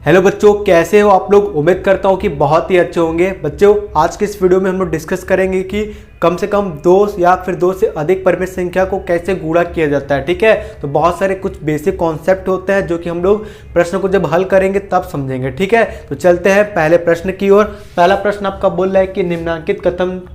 Hello बच्चों, कैसे हो आप लोग। उम्मीद करता हूँ कि बहुत ही अच्छे होंगे। बच्चों, आज के इस वीडियो में हम लोग डिस्कस करेंगे कि कम से कम दो या फिर दो से अधिक परिमेय संख्या को कैसे गुणा किया जाता है। ठीक है, तो बहुत सारे कुछ बेसिक कॉन्सेप्ट होते हैं जो कि हम लोग प्रश्न को जब हल करेंगे तब समझेंगे। ठीक है, तो चलते हैं पहले प्रश्न की ओर। पहला प्रश्न आपका बोल रहा है कि निम्नलिखित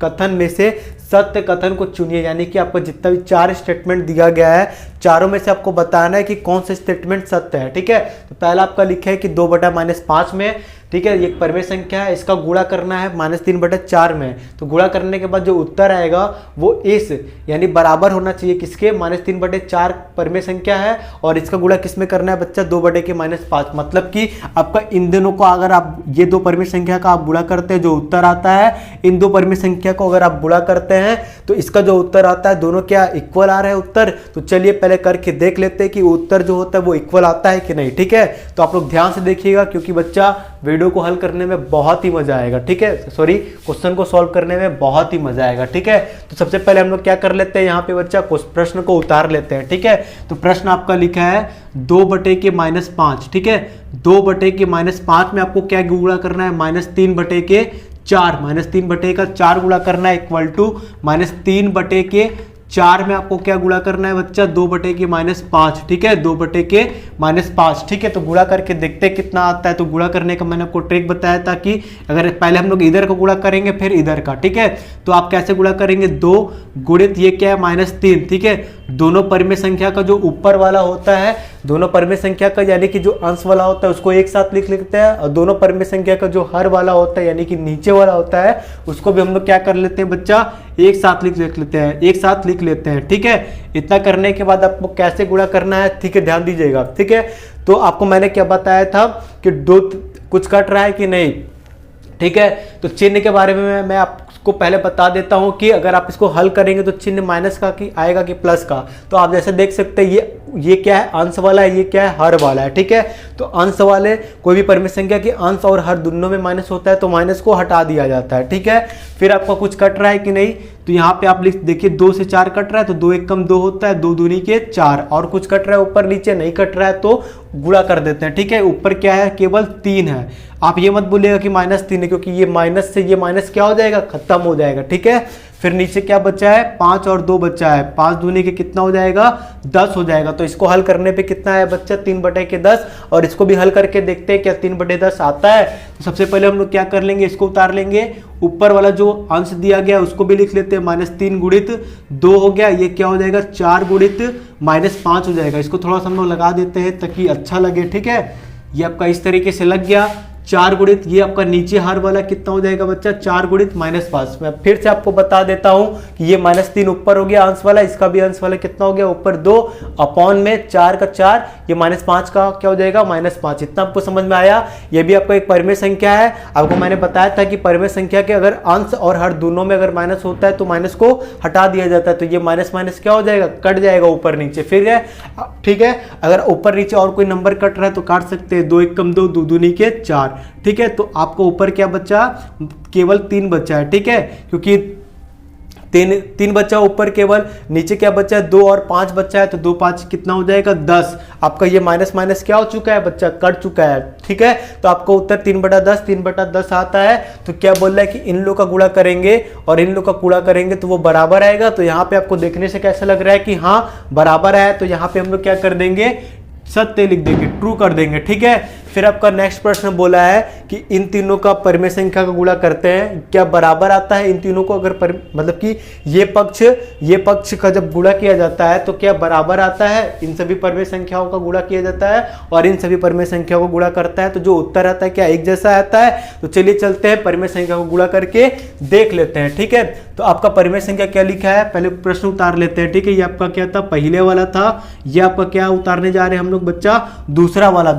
कथन में से सत्य कथन को चुनिए। यानी कि आपको जितना भी 4 स्टेटमेंट दिया गया है, चारों में से आपको बताना है कि कौन सा स्टेटमेंट सत्य है। ठीक है, तो पहला आपका लिखा है कि 2/-5 में, ठीक है, ये एक परिमेय संख्या है, इसका गुणा करना है -3/4 में। तो गुणा करने के बाद जो उत्तर आएगा वो इस यानी बराबर होना चाहिए किसके, -3/4 परिमेय संख्या है, और इसका गुणा किस में करना है बच्चा, 2/-5। मतलब कि आपका इन दोनों को अगर आप ये दो परिमेय संख्या का आप गुणा करते हैं, जो उत्तर आता है इन दो परिमेय संख्या को अगर आप गुणा करते हैं तो इसका जो उत्तर आता है दोनों क्या इक्वल आ रहे हैं उत्तर। तो चलिए पहले करके देख लेते हैं कि उत्तर जो होता है वो इक्वल आता है कि नहीं। ठीक है, तो आप लोग ध्यान से देखिएगा क्योंकि बच्चा वीडियो को हल करने में बहुत ही मजा आएगा। ठीक है, सॉरी, क्वेश्चन को सॉल्व करने में बहुत ही मजा आएगा। ठीक है, तो सबसे पहले हम लोग क्या कर लेते हैं, यहाँ पे बच्चा प्रश्न को उतार लेते हैं। ठीक है, तो प्रश्न आपका लिखा है 2/-5। ठीक है, 2/-5 में आपको क्या गुणा करना है, -3/4, -3/4 गुणा करना है इक्वल टू -3/4 में आपको क्या गुणा करना है बच्चा, 2/-5। ठीक है, 2/-5। ठीक है, तो गुणा करके देखते हैं कितना आता है। तो गुणा करने का मैंने आपको ट्रिक बताया था कि अगर पहले हम लोग इधर का गुणा करेंगे फिर इधर का। ठीक है, तो आप कैसे गुणा करेंगे, 2 गुणित ये क्या है -3। ठीक है, दोनों परिमेय संख्या का जो ऊपर वाला होता है, दोनों परिमेय संख्या का यानी कि जो अंश वाला होता है उसको एक साथ लिख लेते हैं, और दोनों परिमेय संख्या का जो हर वाला होता है यानी कि नीचे वाला होता है उसको भी हम लोग क्या कर लेते हैं बच्चा, एक साथ लिख लेते हैं, एक साथ लिख लेते हैं। ठीक है, इतना करने के बाद आपको कैसे गुणा करना है, ठीक है, ध्यान दीजिएगा। ठीक है, तो आपको मैंने क्या बताया था कि दो कुछ कट रहा है कि नहीं। ठीक है, तो चिन्ह के बारे में मैं आपको पहले बता देता हूं कि अगर आप इसको हल करेंगे तो चिन्ह माइनस का की आएगा कि प्लस का। तो आप जैसे देख सकते हैं ये क्या है, अंश वाला है, ये क्या है, हर वाला है। ठीक है, तो अंश वाले कोई भी परिमेय संख्या के अंश और हर दोनों में माइनस होता है तो माइनस को हटा दिया जाता है। ठीक है, फिर आपका कुछ कट रहा है कि नहीं, तो यहाँ पे आप लिख देखिए 2 से 4 कट रहा है तो 2 1 कम 2 होता है, 2 दूनी के 4, और कुछ कट रहा है ऊपर नीचे नहीं कट रहा है तो गुणा कर देते हैं। ठीक है, ऊपर क्या है, केवल 3 है। आप ये मत बोलिएगा कि -3 है, क्योंकि ये माइनस से ये माइनस क्या हो जाएगा, खत्म हो जाएगा। ठीक है, फिर नीचे क्या बचा है, 5 और 2 बचा है, 5 दूनी के कितना हो जाएगा, 10 हो जाएगा। तो इसको हल करने पे कितना है बच्चा, 3/10, और इसको भी हल करके देखते हैं क्या 3/10 आता है। तो सबसे पहले हम लोग क्या कर लेंगे, इसको उतार लेंगे, ऊपर वाला जो अंश दिया गया उसको भी लिख लेते हैं, -3 गुणित 2 हो गया, ये क्या हो जाएगा, 4 गुणित -5 हो जाएगा। इसको थोड़ा सा हम लोग लगा देते हैं ताकि अच्छा लगे। ठीक है, ये आपका इस तरीके से लग गया, 4 गुणित ये आपका नीचे हर वाला कितना हो जाएगा बच्चा, 4 गुणित -5। मैं फिर से आपको बता देता हूं कि ये -3 ऊपर हो गया अंश वाला, इसका भी अंश वाला कितना हो गया ऊपर 2 अपॉन में 4 का 4, ये -5 का क्या हो जाएगा, -5। इतना आपको समझ में आया। ये भी आपका एक परिमेय संख्या है। आपको मैंने बताया था कि परिमेय संख्या के अगर अंश और हर दोनों में अगर माइनस होता है तो माइनस को हटा दिया जाता है, तो ये माइनस क्या हो जाएगा, कट जाएगा ऊपर नीचे। फिर है, ठीक है, अगर ऊपर नीचे और कोई नंबर कट रहा है तो काट सकते हैं, 2 1 कम 2, 2 दूनी के 4। ठीक है, तो आपको ऊपर क्या बचा, केवल 3 बचा है। ठीक है, क्योंकि 3 बचा ऊपर, केवल नीचे क्या बचा है, 2 और 5 बचा है, तो 2 5 कितना हो जाएगा, 10। आपका ये माइनस क्या हो चुका है बच्चा, कट चुका है। ठीक है, तो आपको उत्तर 3/10 आता है। तो क्या बोल रहा है कि इन लोग का गुणा करेंगे और इन लोग का गुणा करेंगे तो वो बराबर आएगा। तो यहाँ पे आपको देखने से कैसा लग रहा है कि हाँ बराबर है, तो यहाँ पे हम लोग क्या कर देंगे, सत्य लिख देंगे, ट्रू कर देंगे। ठीक है, फिर आपका नेक्स्ट प्रश्न बोला है कि इन तीनों का परिमेय संख्या का गुणा करते हैं, क्या बराबर आता है इन तीनों को, अगर मतलब कि ये पक्ष का जब गुणा किया जाता है तो क्या बराबर आता है, इन सभी परिमेय संख्याओं का गुणा किया जाता है और इन सभी परिमेय संख्याओं को गुणा करता है तो जो उत्तर आता है क्या एक जैसा आता है। तो चलिए चलते हैं परिमेय संख्या को गुणा करके देख लेते हैं। ठीक है, तो आपका परिमेय संख्या क्या लिखा है, पहले प्रश्न उतार लेते हैं। ठीक है, ये आपका क्या था, पहले वाला था, ये आपका क्या उतारने जा रहे हैं हम लोग बच्चा, दूसरा वाला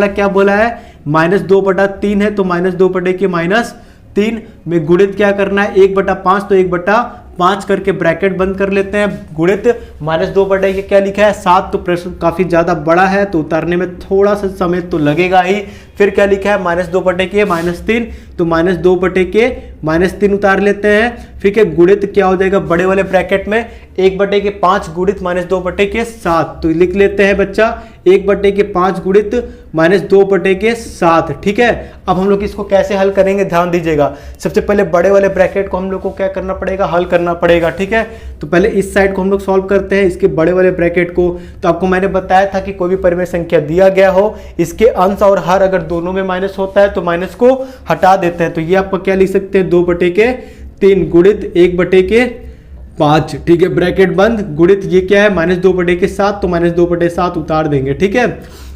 क्या बोला है, -2/3 है, तो -2/-3 में गुणित क्या करना है, 1/5, तो 1/5 करके ब्रैकेट बंद कर लेते हैं, गुणित -2/, क्या लिखा है 7। तो प्रश्न काफी ज्यादा बड़ा है तो उतारने में थोड़ा सा समय तो लगेगा ही। फिर क्या लिखा है, -2/-3, तो -2/-5 -3 उतार लेते हैं, ठीक है। गुणित क्या हो जाएगा बड़े वाले ब्रैकेट में 1/5 गुणित -2/7, तो लिख लेते हैं बच्चा 1/5 गुणित -2/7, ठीक है। अब हम लोग इसको कैसे हल करेंगे ध्यान दीजिएगा। सबसे पहले बड़े वाले ब्रैकेट को हम लोग को क्या करना पड़ेगा, हल करना पड़ेगा, ठीक है। तो पहले इस साइड को हम लोग सॉल्व करते हैं, इसके बड़े वाले ब्रैकेट को। तो आपको मैंने बताया था कि कोई भी परिमेय संख्या दिया गया हो, इसके अंश और हर अगर दोनों में माइनस होता है तो माइनस को हटा देते हैं। तो ये आपको क्या लिख सकते हैं 2/3 गुणित 1/5, ठीक है, ब्रैकेट बंद, गुणित ये क्या है -2/7, तो -2/7 उतार देंगे, ठीक है।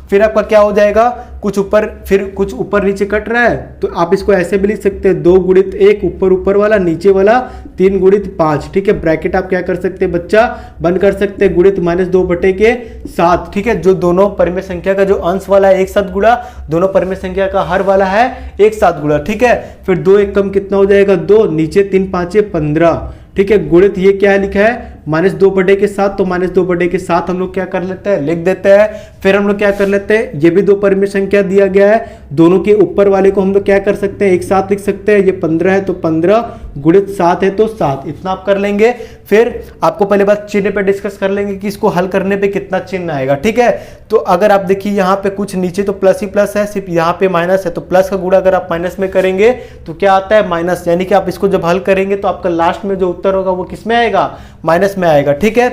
फिर आपका क्या हो जाएगा, कुछ ऊपर, फिर कुछ ऊपर नीचे कट रहा है तो आप इसको ऐसे भी लिख सकते हैं 2 गुणित 1, ऊपर वाला, नीचे वाला 3 गुणित 5, ठीक है। ब्रैकेट आप क्या कर सकते हैं बच्चा, बंद कर सकते हैं, गुणित -2/7, ठीक है। जो दोनों परिमेय संख्या का जो अंश वाला है एक साथ गुणा, दोनों परिमेय संख्या का हर वाला है एक साथ गुणा, ठीक है। फिर 2 एक कम कितना हो जाएगा 2, नीचे 3 5 15, ठीक है। गुणित ये क्या लिखा है -2/7, तो -2/7 हम लोग क्या कर लेते हैं, लिख देते हैं। फिर हम लोग क्या कर लेते हैं, ये भी दो परिमेय संख्या दिया गया है, दोनों के ऊपर वाले को हम लोग क्या कर सकते हैं, एक साथ लिख सकते हैं। ये 15 है तो 15, गुणित 7 है तो 7, इतना आप कर लेंगे। फिर आपको पहले बात चिन्ह पे डिस्कस कर लेंगे कि इसको हल करने पे कितना चिन्ह आएगा, ठीक है। तो अगर आप देखिए यहाँ पे कुछ नीचे तो प्लस ही प्लस है, सिर्फ यहाँ पे माइनस है, तो प्लस का गुणा अगर आप माइनस में करेंगे तो क्या आता है माइनस, यानी कि आप इसको जब हल करेंगे तो आपका लास्ट में जो उत्तर होगा वो किस में आएगा, माइनस में आएगा, ठीक है।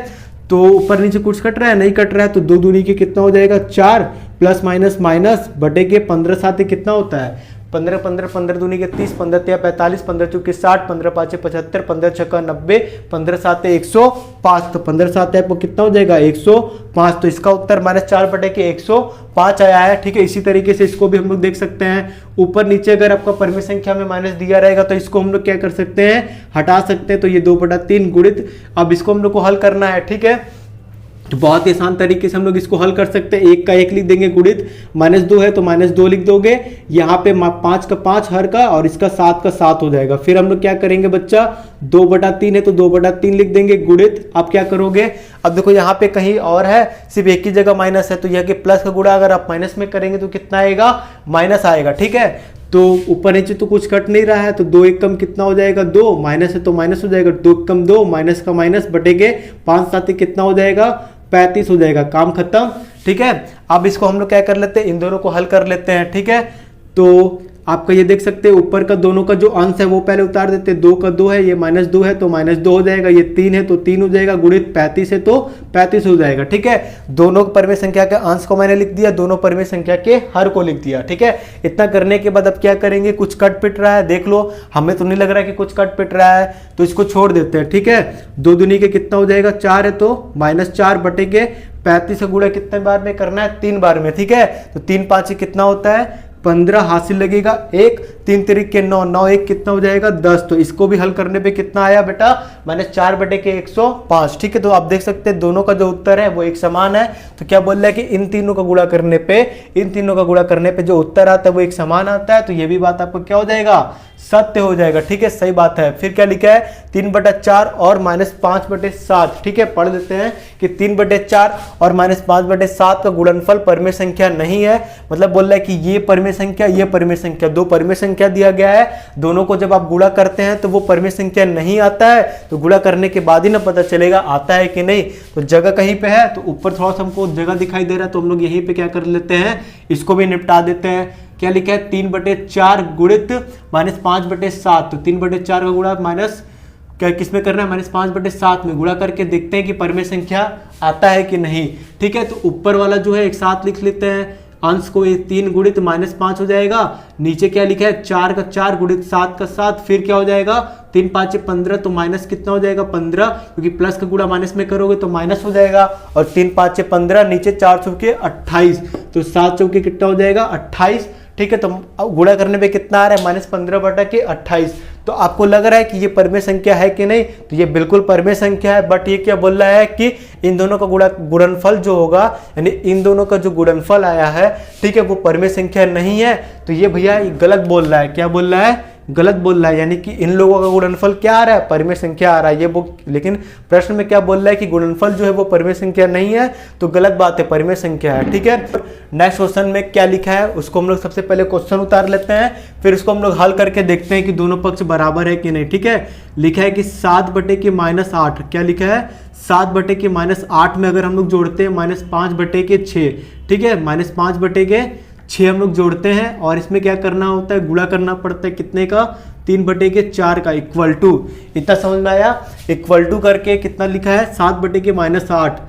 तो ऊपर नीचे कुछ कट रहा है, नहीं कट रहा है, तो 2 दूनी के कितना हो जाएगा 4, प्लस माइनस माइनस बटे के 15 7 कितना होता है 15 15 15 दूनी के 30, 15 3 45, 15 चौके 60, 15 5 75, 15 6 90, 15 7 105, तो 15 7 आपको कितना हो जाएगा 105। तो इसका उत्तर -4 बटे के 105 आया है, ठीक है। इसी तरीके से इसको भी हम लोग देख सकते हैं, ऊपर नीचे अगर आपका परिमेय संख्या में माइनस दिया रहेगा तो इसको हम लोग क्या कर सकते हैं, हटा सकते हैं। तो ये 2/3 गुणित, अब इसको हम लोग को हल करना है, ठीक है। तो बहुत ही आसान तरीके से हम लोग इसको हल कर सकते हैं, 1 का 1 लिख देंगे, गुणित -2 है तो -2 लिख दोगे, यहाँ पे 5 का 5 हर का, और इसका 7 का 7 हो जाएगा। फिर हम लोग क्या करेंगे बच्चा, 2/3 है तो 2/3 लिख देंगे, गुणित आप क्या करोगे, अब देखो यहाँ पे कहीं और है, सिर्फ एक ही जगह माइनस है, तो यह कि प्लस का गुणा अगर आप माइनस में करेंगे तो कितना आएगा, माइनस आएगा, ठीक है। तो ऊपर नीचे तो कुछ कट नहीं रहा है, तो 2 एक कम कितना हो जाएगा 2, माइनस है तो माइनस हो जाएगा, 2 कम 2, माइनस का माइनस बटेगे 5 7 कितना हो जाएगा 35 हो जाएगा, काम खत्म, ठीक है। अब इसको हम लोग क्या कर लेते हैं, इन दोनों को हल कर लेते हैं, ठीक है। तो आपका ये देख सकते हैं ऊपर का दोनों का जो अंश है वो पहले उतार देते हैं, 2 का 2 है, ये -2 है तो -2 हो जाएगा, ये 3 है तो 3 हो जाएगा, गुणित 35 है तो 35 हो जाएगा, ठीक है। दोनों परिमेय संख्या के अंश को मैंने लिख दिया, दोनों परिमेय संख्या के हर को लिख दिया, ठीक है। इतना करने के बाद अब क्या करेंगे, कुछ कट पिट रहा है, देख लो, हमें तो नहीं लग रहा है कि कुछ कट पिट रहा है, तो इसको छोड़ देते हैं, ठीक है। 2 दूनी के कितना हो जाएगा 4 है तो -4 बटे के 35 का गुणा कितने बार में करना है, 3 बार में, ठीक है। तो 3 5 कितना होता है 15, हासिल लगेगा 1, 3 तिरिक के 9, 9 1 कितना हो जाएगा 10। तो इसको भी हल करने पे कितना आया बेटा, -4 बटे के 105, ठीक है। तो आप देख सकते हैं दोनों का जो उत्तर है वो एक समान है। तो क्या बोल रहा है कि इन तीनों का गुणा करने पे जो उत्तर आता है वो एक समान आता है। तो ये भी बात आपको क्या हो जाएगा, सत्य हो जाएगा, ठीक है, सही बात है। फिर क्या लिखा है 3/4 और -5/7, ठीक है। पढ़ देते हैं कि 3/4 और -5/7 का गुणनफल परिमेय संख्या नहीं है, मतलब बोल रहा है कि ये परिमेय संख्या, दो परिमेय संख्या दिया गया है, दोनों को जब आप गुणा करते हैं तो वो परिमेय संख्या नहीं आता है, तो गुणा करने के बाद ही ना पता चलेगा आता है कि नहीं। तो जगह कहीं पे है, तो ऊपर थोड़ा सा हमको जगह दिखाई दे रहा है, तो हम लोग यहीं पे क्या कर लेते हैं, इसको भी निपटा देते हैं। क्या लिखा है 3/4 गुणित -5/7, तो 3/4 का गुणा माइनस क्या किस में करना है, -5/7 में गुणा करके देखते हैं कि परिमेय संख्या आता है कि नहीं, ठीक है। तो ऊपर वाला जो है एक साथ लिख लेते हैं, अंश को 3 गुणित -5 हो जाएगा, नीचे क्या लिखा है 4 का 4 गुणित 7 का 7, फिर क्या हो जाएगा 3 5 15, तो माइनस कितना हो जाएगा 15, क्योंकि प्लस का गुणा माइनस में करोगे तो माइनस हो जाएगा, और 3 5 15, नीचे 4 चौके 28, तो 7 चौके कितना हो जाएगा 28, ठीक है। तो गुणा करने पे कितना आ रहा है -15 बटा के 28। तो आपको लग रहा है कि ये परिमेय संख्या है कि नहीं, तो ये बिल्कुल परिमेय संख्या है, बट ये क्या बोल रहा है कि इन दोनों का गुणनफल जो होगा, यानी इन दोनों का जो गुणनफल आया है, ठीक है, वो परिमेय संख्या नहीं है। तो ये भैया गलत बोल रहा है, क्या बोल रहा है, गलत बोल रहा है, यानी कि इन लोगों का गुणनफल क्या आ रहा है, परिमेय संख्या आ रहा है ये वो, लेकिन प्रश्न में क्या बोल रहा है कि गुणनफल जो है वो परिमेय संख्या नहीं है, तो गलत बात है, परिमेय संख्या है। ठीक है, नेक्स्ट क्वेश्चन में क्या लिखा है उसको हम लोग सबसे पहले क्वेश्चन उतार लेते हैं, फिर उसको हम लोग हल करके देखते हैं कि दोनों पक्ष बराबर है कि नहीं। ठीक है, लिखा है कि 7/-8, क्या लिखा है 7/-8 में अगर हम लोग जोड़ते हैं -5/6, ठीक है, -5/6 हम लोग जोड़ते हैं और इसमें क्या करना होता है, गुणा करना पड़ता है कितने का, 3/4 का, इक्वल टू, इतना समझ में आया, इक्वल टू करके कितना लिखा है 7/-8,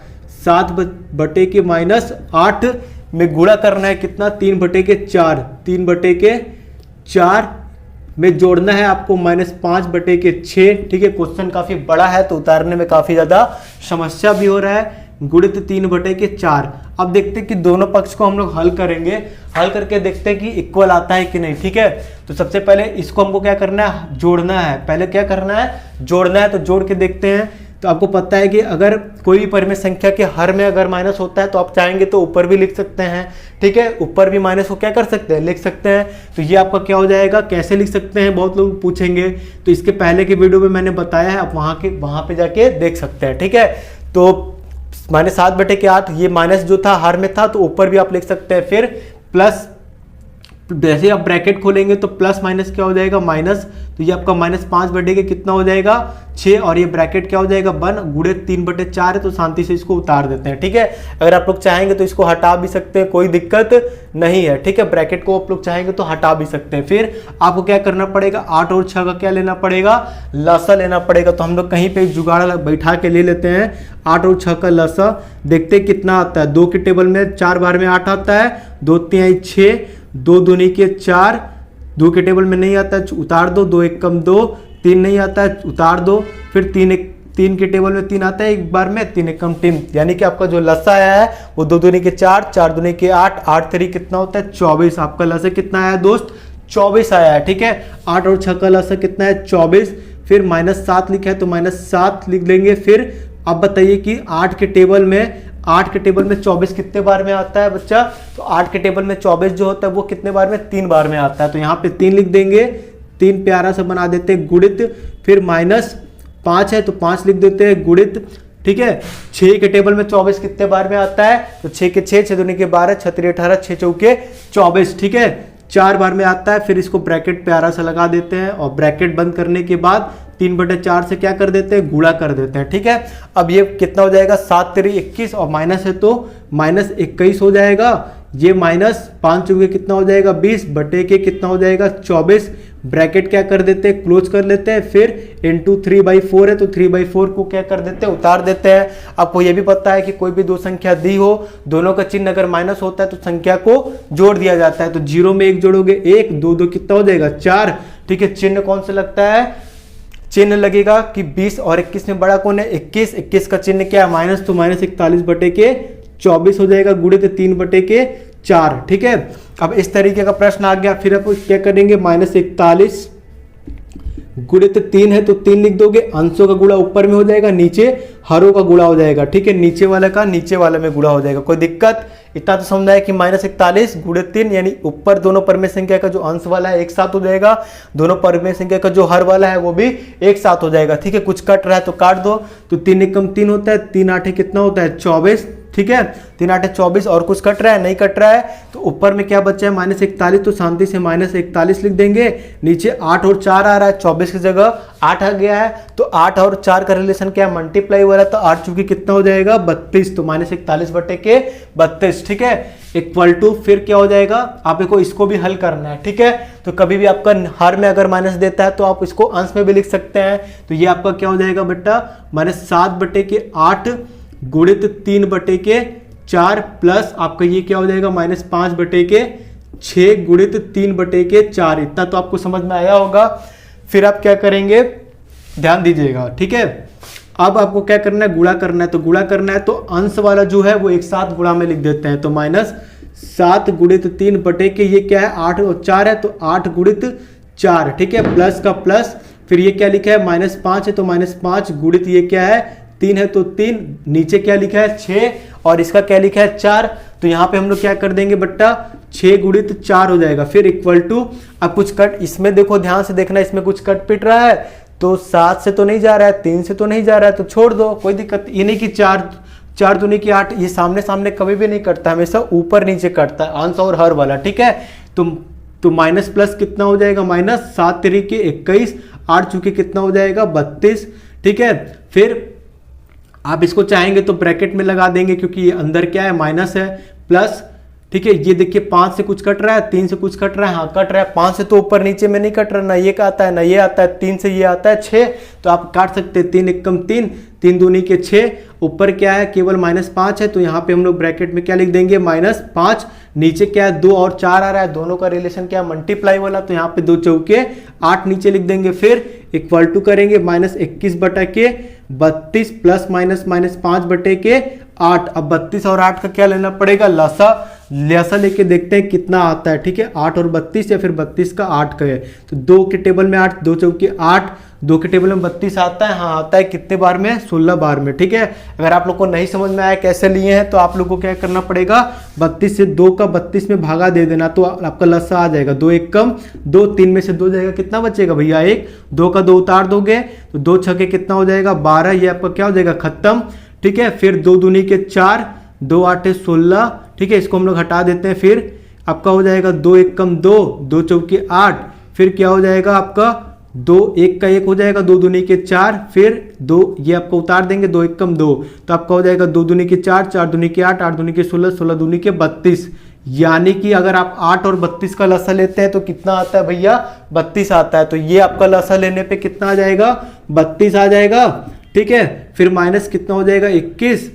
7/-8 में गुणा करना है कितना 3/4, 3/4 में जोड़ना है आपको -5/6। ठीक है, क्वेश्चन काफी बड़ा है तो उतारने में काफी ज्यादा समस्या भी हो रहा है, गुणित 3/4। अब देखते हैं कि दोनों पक्ष को हम लोग हल करेंगे, हल करके देखते हैं कि इक्वल आता है कि नहीं। ठीक है, तो सबसे पहले इसको हमको क्या करना है, जोड़ना है, पहले क्या करना है, जोड़ना है, तो जोड़ के देखते हैं। तो आपको पता है कि अगर कोई भी परिमेय संख्या के हर में अगर माइनस होता है तो आप चाहेंगे तो ऊपर भी लिख सकते हैं। ठीक है, ऊपर भी माइनस को क्या कर सकते हैं, लिख सकते हैं। तो ये आपका क्या हो जाएगा, कैसे लिख सकते हैं, बहुत लोग पूछेंगे, तो इसके पहले के वीडियो में मैंने बताया है, आप वहां पे जाके देख सकते हैं। ठीक है, तो -7/8 ये माइनस जो था हर में था तो ऊपर भी आप लिख सकते हैं, फिर प्लस, जैसे आप ब्रैकेट खोलेंगे तो प्लस माइनस क्या हो जाएगा, माइनस, तो ये आपका -5/के कितना हो जाएगा 6, और ये ब्रैकेट क्या हो जाएगा 1 गुणित 3/4 है, तो शांति से इसको उतार देते हैं। ठीक है, अगर आप लोग चाहेंगे तो इसको हटा भी सकते हैं, कोई दिक्कत नहीं है। ठीक है, ब्रैकेट को आप लोग चाहेंगे तो हटा भी सकते हैं। फिर आपको क्या करना पड़ेगा, 8 और 6 का क्या लेना पड़ेगा, लसा लेना पड़ेगा। तो हम लोग कहीं पे जुगाड़ बैठा के ले लेते हैं 8 और 6 का लसा, देखते हैं कितना आता है। 2 के टेबल में 4 बार में 8 आता है, 2 3 6, 2 दूनी के 4, 2 के टेबल में नहीं आता है, उतार दो, 2 1 कम 2, 3 नहीं आता है, उतार दो, फिर 3 के टेबल में 3 आता है एक बार में, 3 1 कम 3, यानी कि आपका जो लसा आया है वो 2 दूनी के 4, 4 दूनी के 8, 8 3 कितना होता है 24। आपका लसा कितना आया दोस्त, 24 आया है। ठीक है, 8 और 6 का लसा कितना है 24। फिर -7 लिखा है तो -7 लिख लेंगे। फिर अब बताइए कि 8 के टेबल में 24 कितने बार में आता है बच्चा, तो 8 के टेबल में 24 जो होता है वो कितने बार में, 3 बार में आता है। तो यहाँ पे 3 लिख देंगे, 3 प्यारा सा बना देते हैं गुणित, फिर -5 है तो 5 लिख देते हैं गुणित। ठीक है, 6 के टेबल में 24 कितने बार में आता है, तो 6 के 6, 6 दूनी के 12, 6 3 18, 6 चौके 24। ठीक है, 4 बार में आता है। फिर इसको ब्रैकेट प्यारा सा लगा देते हैं और ब्रैकेट बंद करने के बाद 3/4 से क्या कर देते हैं, गुणा कर देते हैं। ठीक है, अब ये कितना हो जाएगा 7 3 21, और माइनस है तो -21 हो जाएगा। ये -5 चौके कितना हो जाएगा 20 बटे के कितना हो जाएगा 24। ब्रैकेट क्या कर देते हैं, क्लोज कर लेते हैं। फिर इंटू 3/4 है तो 3/4 को क्या कर देते हैं, उतार देते हैं। आपको ये भी पता है कि कोई भी दो संख्या दी हो, दोनों का चिन्ह अगर माइनस होता है तो संख्या को जोड़ दिया जाता है। तो 0 में 1 जोड़ोगे 1, 2 2 कितना हो जाएगा 4। ठीक है, चिन्ह कौन सा लगता है, चिन्ह लगेगा कि 20 और 21 में बड़ा कौन है 21, 21 का चिन्ह क्या है माइनस, तो -41/24 हो जाएगा गुणित 3/4। ठीक है, अब इस तरीके का प्रश्न आ गया। फिर आप क्या करेंगे, -41 गुणित 3 है तो 3 लिख दोगे, अंशों का गुणा ऊपर में हो जाएगा, नीचे हरों का गुणा हो जाएगा। ठीक है, नीचे वाला का नीचे वाला में गुणा हो जाएगा, कोई दिक्कत। इतना तो समझा है कि -41 गुणित 3, यानी ऊपर दोनों परिमेय संख्या का जो अंश वाला है एक साथ हो जाएगा, दोनों परिमेय संख्या का जो हर वाला है वो भी एक साथ हो जाएगा। ठीक है, कुछ कट रहा है तो काट दो, तो 3 1 कम 3 होता है, 3 8 कितना होता है 24। ठीक है, 3 8 24, और कुछ कट रहा है, नहीं कट रहा है, तो ऊपर में क्या बचा है -41, तो शांति से -41 लिख देंगे। नीचे 8 और 4 आ रहा है, 24 की जगह 8 आ गया है, तो 8 और 4 का रिलेशन क्या है, मल्टीप्लाई हो रहा है, तो 8 चूंकि कितना हो जाएगा 32, तो -41/32। ठीक है, इक्वल टू, फिर क्या हो जाएगा, आप देखो इसको भी हल करना है। ठीक है, तो कभी भी आपका हर में अगर माइनस देता है तो आप इसको अंश में भी लिख सकते हैं। तो ये आपका क्या हो जाएगा बेटा, -7/8 गुणित 3/4 प्लस आपका ये क्या हो जाएगा -5/6 गुणित 3/4। इतना तो आपको समझ में आया होगा। फिर आप क्या करेंगे, ध्यान दीजिएगा। ठीक है, अब आपको क्या करना है, गुणा करना है। तो गुणा करना है तो अंश वाला जो है वो एक साथ गुणा में लिख देते हैं। तो -7 गुणित 3/, ये क्या है 8 और 4 है, तो 8 गुणित 4। ठीक है, प्लस का प्लस, फिर ये क्या लिखा है -5 है तो -5 गुणित ये क्या है 3 है तो 3, नीचे क्या लिखा है 6, और इसका क्या लिखा है 4। तो यहाँ पे हम लोग क्या कर देंगे बट्टा, 6 गुणित 4 हो जाएगा, फिर इक्वल टू, अब कुछ कट, इसमें देखो ध्यान से देखना, इसमें कुछ कट पिट रहा है तो 7 से तो नहीं जा रहा है, 3 से तो नहीं जा रहा है, तो छोड़ दो, कोई दिक्कत। ये नहीं कि 4 दूनी की 8, ये सामने सामने कभी भी नहीं कटता, हमेशा ऊपर नीचे कटता है, अंश और हर वाला, ठीक है। तो माइनस प्लस कितना हो जाएगा, माइनस 7 तरीके 21, 8 चूंकि कितना हो जाएगा 32, ठीक है। फिर आप इसको चाहेंगे तो ब्रैकेट में लगा देंगे क्योंकि ये अंदर क्या है, माइनस है, प्लस, ठीक है। ये देखिए 5 से कुछ कट रहा है, 3 से कुछ कट रहा है, हाँ कट रहा है, 5 से तो ऊपर नीचे में नहीं कट रहा, ना ये का आता है ना ये आता है, 3 से ये आता है 6, तो आप काट सकते हैं, 3 एकम 3, 3 दूनी के 6, ऊपर क्या है केवल -5 है, तो यहाँ पे हम लोग ब्रैकेट में क्या लिख देंगे, -5, नीचे क्या है 2 और 4 आ रहा है, दोनों का रिलेशन क्या है, मल्टीप्लाई वाला, तो यहाँ पे 2 चौके 8 नीचे लिख देंगे, फिर इक्वल टू करेंगे -21 बटा के 32 प्लस माइनस -5 बटे के 8। अब 32 और 8 का क्या लेना पड़ेगा, लसा लेके देखते हैं कितना आता है, ठीक है। 8 और 32 या फिर 32 का 8 का है, तो 2 के टेबल में 8, 2 चौके 8, 2 के टेबल में 32 आता है, हाँ आता है, कितने बार में, 16 बार में, ठीक है। अगर आप लोग को नहीं समझ में आया कैसे लिए हैं तो आप लोग को क्या करना पड़ेगा, 32 से 2 का 32 में भागा दे देना, तो आपका लसा आ जाएगा, 2 एक कम 2, 3 में से 2 जाएगा, कितना बचेगा भैया 1, 2 का 2 उतार दोगे तो 2 छके कितना हो जाएगा 12, ये आपका क्या हो जाएगा खत्म, ठीक है। फिर 2 दूनी के 4, 2 8 16, ठीक है, इसको हम लोग हटा देते हैं, फिर आपका हो जाएगा 2 एक कम 2, 2 चौके 8, फिर क्या हो जाएगा आपका 2 1 का 1 हो जाएगा, 2 दूनी के 4, फिर 2 ये आपको उतार देंगे, 2 एक कम 2, तो आपका हो जाएगा 2 दूनी के 4, 4 दूनी के 8, 8 दूनी के 16, 16 दूनी के 32, यानी कि अगर आप 8 और 32 का लसा लेते हैं तो कितना आता है भैया, 32 आता है, तो ये आपका लसा लेने पे कितना आ जाएगा, 32 आ जाएगा, ठीक है। फिर माइनस कितना हो जाएगा 21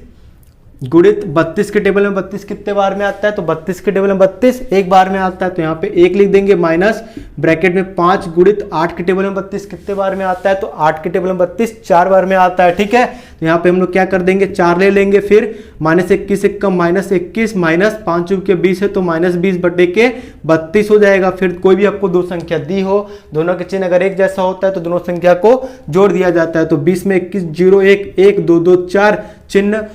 गुणित 32 के टेबल में 32 कितने बार में आता है, तो 32 के टेबल में 32 एक बार में आता है, तो यहाँ पे 1 लिख देंगे, माइनस ब्रैकेट में 5 गुणित 8 के टेबल में 32 कितने बार में आता है, तो 8 के टेबल में 32 4 बार में आता है, ठीक है। तो यहाँ पे हम लोग क्या कर देंगे, 4 ले लेंगे, फिर -21 एक कम -21, माइनस 5 के 20 है तो -20 बटे के 32 हो जाएगा। फिर कोई भी आपको दो संख्या दी हो, दोनों के चिन्ह अगर एक जैसा होता है तो दोनों संख्या को जोड़ दिया जाता है, तो 20 में 21 0 1 1 2 2 4, चिन्ह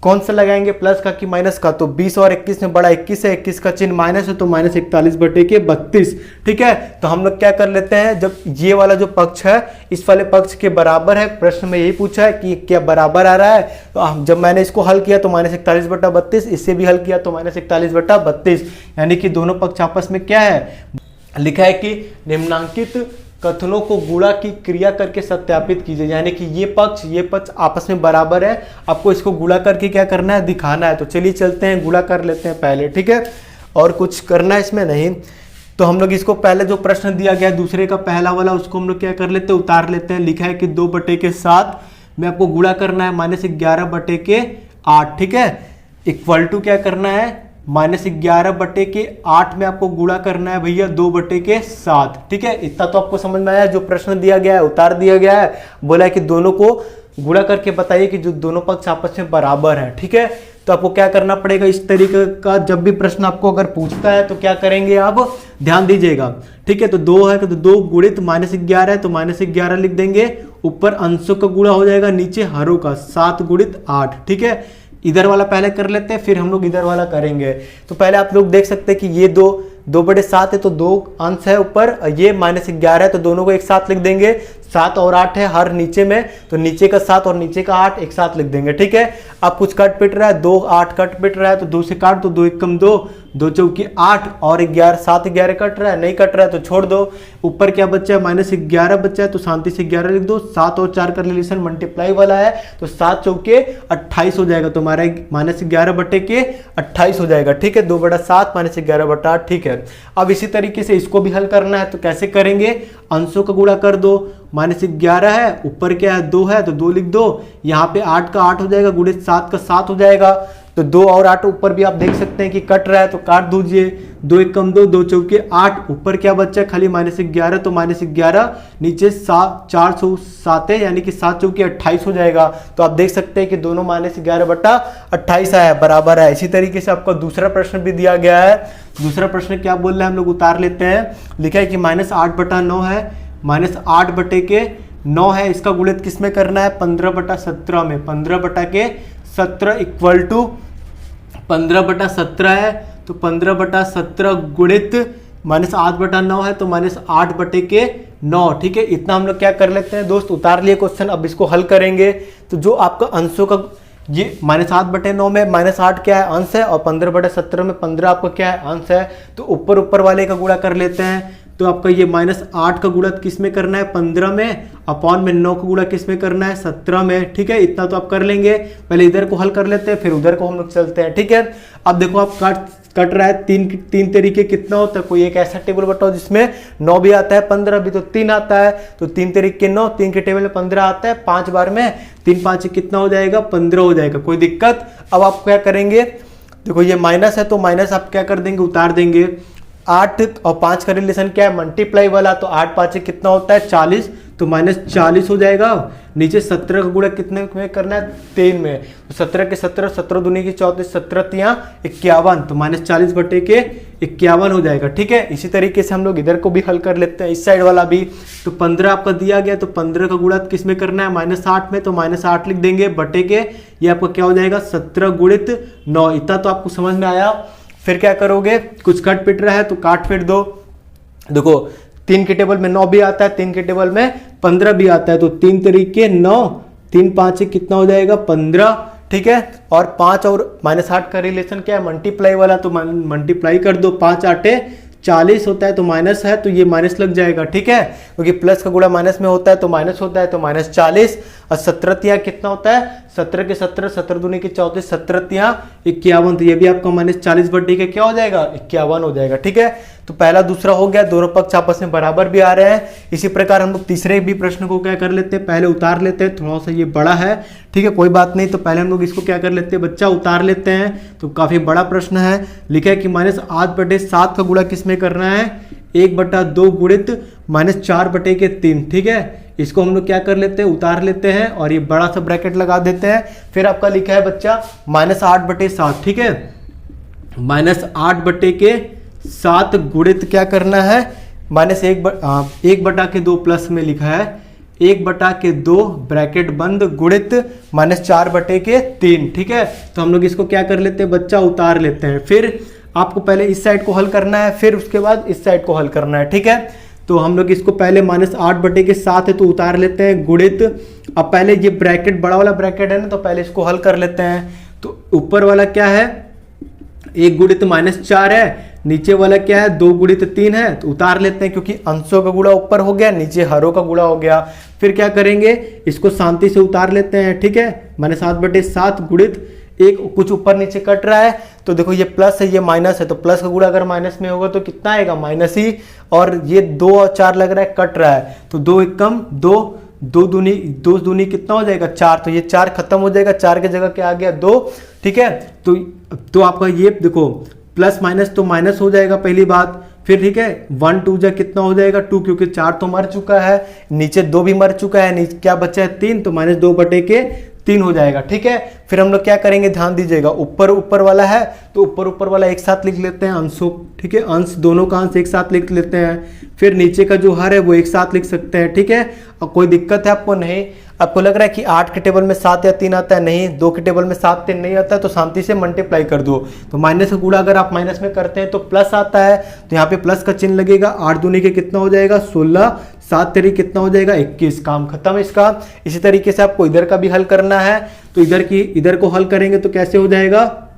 कौन सा लगाएंगे, प्लस का कि माइनस का, तो 20 और 21 में बड़ा 21 है, 21 का चिन्ह माइनस है तो -41 बटे के 32, ठीक है। तो हम लोग क्या कर लेते हैं, जब ये वाला जो पक्ष है इस वाले पक्ष के बराबर है, प्रश्न में यही पूछा है कि क्या बराबर आ रहा है, तो जब मैंने इसको हल किया तो -41 बटा 32, इससे भी हल किया तो -41 बटा 32, यानी कि दोनों पक्ष आपस में क्या है, लिखा है कि निम्नांकित कथनों को गुणा की क्रिया करके सत्यापित कीजिए, यानी कि ये पक्ष आपस में बराबर है, आपको इसको गुणा करके क्या करना है, दिखाना है। तो चलिए चलते हैं, गुणा कर लेते हैं पहले, ठीक है, और कुछ करना है इसमें नहीं। तो हम लोग इसको पहले जो प्रश्न दिया गया दूसरे का पहला वाला, उसको हम लोग क्या कर लेते हैं, उतार लेते हैं। लिखा है कि 2 बटे के 7 में आपको गुणा करना है -11 बटे के 8, ठीक है, इक्वल टू क्या करना है, -11 बटे के 8 में आपको गुणा करना है भैया 2 बटे के 7, ठीक है। इतना तो आपको समझ में आया, जो प्रश्न दिया गया है उतार दिया गया है, बोला है कि दोनों को गुणा करके बताइए कि जो दोनों पक्ष आपस में बराबर है, ठीक है। तो आपको क्या करना पड़ेगा, इस तरीके का जब भी प्रश्न आपको अगर पूछता है तो क्या करेंगे, आप ध्यान दीजिएगा, ठीक है। तो 2 है तो 2 गुणित -11 है तो -11 लिख देंगे, ऊपर अंशों का गुणा हो जाएगा, नीचे हरों का, 7 गुणित 8, ठीक है। इधर वाला पहले कर लेते हैं, फिर हम लोग इधर वाला करेंगे। तो पहले आप लोग देख सकते हैं कि ये 2 बटे 7 है तो 2 अंश है ऊपर, ये -11 है तो दोनों को एक साथ लिख देंगे, 7 और 8 है हर नीचे में, तो नीचे का 7 और नीचे का 8 एक साथ लिख देंगे, ठीक है। अब कुछ कट पिट रहा है, 2 8 कट पिट रहा है तो 2 से काट, तो 2 एकम 2, 2 चौकी 8 और 11 7 11 कट रहा है, नहीं कट रहा है तो छोड़ दो। ऊपर क्या बच्चा है, -11 बच्चा है तो शांति से 11 लिख दो, 7 और 4 का रिलेशन मल्टीप्लाई वाला है तो 7 चौके 28 हो जाएगा, तो हमारा -11 बटे के 28 हो जाएगा, ठीक है। 2 बटा 7 -11 बटा 8, ठीक है। अब इसी तरीके से इसको भी हल करना है, तो कैसे करेंगे, अंशों का गुणा कर दो, -11 है, ऊपर क्या है 2 है तो 2 लिख दो, यहाँ पे 8 का 8 हो जाएगा, गुणित 7 का 7 हो जाएगा, तो 2 और 8 ऊपर भी आप देख सकते हैं कि कट रहा है तो काट दीजिए, 2 एकम 2, 2 चौके 8, ऊपर क्या बच्चा खाली -11 तो -11, नीचे 407 है यानी कि 7 चौके 28 हो जाएगा। तो आप देख सकते हैं कि दोनों -11 बटा 28 है, बराबर है। इसी तरीके से आपका दूसरा प्रश्न भी दिया गया है। दूसरा प्रश्न क्या बोल रहे हैं, हम लोग उतार लेते हैं। लिखा है कि -8 बटा 9 है, -8 बटे के 9 है, इसका गुणित किस में करना है, 15 बटा 17 में, 15 बटा के 17 इक्वल टू 15 बटा 17 है तो 15/17 गुणित -8/9 है, तो -8/9, ठीक है। इतना हम लोग क्या कर लेते हैं दोस्त, उतार लिए क्वेश्चन। अब इसको हल करेंगे तो जो आपका अंशों का ये -8/9 में -8 क्या है, अंश है, और 15/17 में 15 आपका क्या है, अंश है। तो ऊपर वाले का गुणा कर लेते हैं। तो आपका ये -8 का गुणा किस में करना है, 15 में, अपॉन में 9 का गुणा किस में करना है, 17 में, ठीक है। इतना तो आप कर लेंगे। पहले इधर को हल कर लेते हैं, फिर उधर को हम लोग चलते हैं, ठीक है। अब देखो आप कट रहा है, तीन तरीके कितना होता है, कोई एक ऐसा टेबल बताओ जिसमें 9 भी आता है, 15 भी, तो 3 आता है। तो 3 तरीके 9, 3 के टेबल में 15 आता है, 5 बार में 3 5 कितना हो जाएगा, 15 हो जाएगा, कोई दिक्कत। अब आप क्या करेंगे, देखो ये माइनस है तो माइनस आप क्या कर देंगे, उतार देंगे। 8 और 5 का रिलेशन क्या है, मल्टीप्लाई वाला, तो 8 5 कितना होता है, 40, तो -40 हो जाएगा। नीचे 17 का गुणा कितने में करना है, 3 में, तो 17 के 17, 17 दूनी की 34, 17 तिया 51, तो -40/51 हो जाएगा, ठीक है। इसी तरीके से हम लोग इधर को भी हल कर लेते हैं, इस साइड वाला भी। तो 15 आपका दिया गया, तो 15 का गुणा किस में करना है, -8 में, तो -8 लिख देंगे बटे के, ये आपका क्या हो जाएगा, 17 गुणित 9। इतना तो आपको समझ में आया। फिर क्या करोगे, कुछ कट पिट रहा है तो काट फिर दो। देखो 3 के टेबल में 9 भी आता है, 3 के टेबल में 15 भी आता है, तो 3 तरीके 9, 3 5 कितना हो जाएगा, 15, ठीक है। और 5 और -8 का रिलेशन क्या है, मल्टीप्लाई वाला, तो मल्टीप्लाई कर दो, 5 8 40 होता है, तो माइनस है तो ये माइनस लग जाएगा, ठीक है, क्योंकि प्लस का गुणा माइनस में होता है तो माइनस होता है, तो -40। और 17 तिया कितना होता है, 17 के 17, 17 दूनी की 34, 17 तिया 51, तो ये भी आपका -40/, के क्या हो जाएगा, 51 हो जाएगा, ठीक है। तो पहला दूसरा हो गया, दोनों पक्ष आपस में बराबर भी आ रहे हैं। इसी प्रकार हम लोग तीसरे भी प्रश्न को क्या कर लेते हैं, पहले उतार लेते हैं, थोड़ा सा ये बड़ा है, ठीक है, कोई बात नहीं। तो पहले हम लोग इसको क्या कर लेते हैं बच्चा, उतार लेते हैं। तो काफी बड़ा प्रश्न है, लिखा है कि -8/7 का गुणा किस में करना है, 1/2 गुणित -4/3, ठीक है। इसको हम लोग क्या कर लेते हैं, उतार लेते हैं, और ये बड़ा सा ब्रैकेट लगा देते हैं। फिर आपका लिखा है बच्चा -8/7, ठीक है, -8/7 गुणित क्या करना है, -1/2 प्लस में लिखा है, 1/2 ब्रैकेट बंद गुणित -4/3, ठीक है। तो हम लोग इसको क्या कर लेते हैं बच्चा, उतार लेते हैं। फिर आपको पहले इस साइड को हल करना है, फिर उसके बाद इस साइड को हल करना है, ठीक है। तो हम लोग इसको पहले -8/7 है तो उतार लेते हैं, गुणित, अब पहले ये ब्रैकेट बड़ा वाला ब्रैकेट है ना, तो पहले इसको हल कर लेते हैं। तो ऊपर वाला क्या है, 1 गुणित -4 है, नीचे वाला क्या है, 2 गुणित 3 है, तो उतार लेते हैं, क्योंकि अंशों का गुणा ऊपर हो गया, नीचे हरों का गुणा हो गया। फिर क्या करेंगे, इसको शांति से उतार लेते हैं, ठीक है। -7/7 गुणित, एक कुछ ऊपर नीचे कट रहा है, तो देखो ये प्लस है, ये माइनस है, तो प्लस का गुणा अगर माइनस में होगा तो कितना आएगा, माइनस ही। और ये 2 और 4 लग रहा है, कट रहा है, तो 2 एकम 2, 2 दूनी कितना हो जाएगा, 4, तो ये 4 खत्म हो जाएगा, 4 की जगह क्या आ गया, 2, ठीक है। तो आपका ये देखो प्लस माइनस तो माइनस हो जाएगा, पहली बात। फिर ठीक है, 1 2 जा कितना हो जाएगा, 2, क्योंकि 4 तो मर चुका है, नीचे 2 भी मर चुका है, नीचे क्या बचा है, 3, तो -2/3 हो जाएगा, ठीक है। फिर हम लोग क्या करेंगे, ध्यान दीजिएगा, ऊपर वाला है तो ऊपर वाला एक साथ लिख लेते हैं, अंशों, ठीक है, अंश दोनों का अंश एक साथ लिख लेते हैं। फिर नीचे का जो हर है वो एक साथ लिख सकते हैं, ठीक है। और कोई दिक्कत है आपको, नहीं आपको लग रहा है कि 8 के टेबल में 7 या 3 आता है, नहीं, 2 के टेबल में 7 3 नहीं आता है, तो शांति से मल्टीप्लाई कर दो। तो माइनस का गुणा अगर आप माइनस में करते हैं तो प्लस आता है, तो यहाँ पे प्लस का चिन्ह लगेगा। 8 दूनी के कितना हो जाएगा, 16, 7 तेरी कितना हो जाएगा, 21, काम खत्म इसका। इसी तरीके से आपको इधर का भी हल करना है, तो इधर को हल करेंगे तो कैसे हो जाएगा,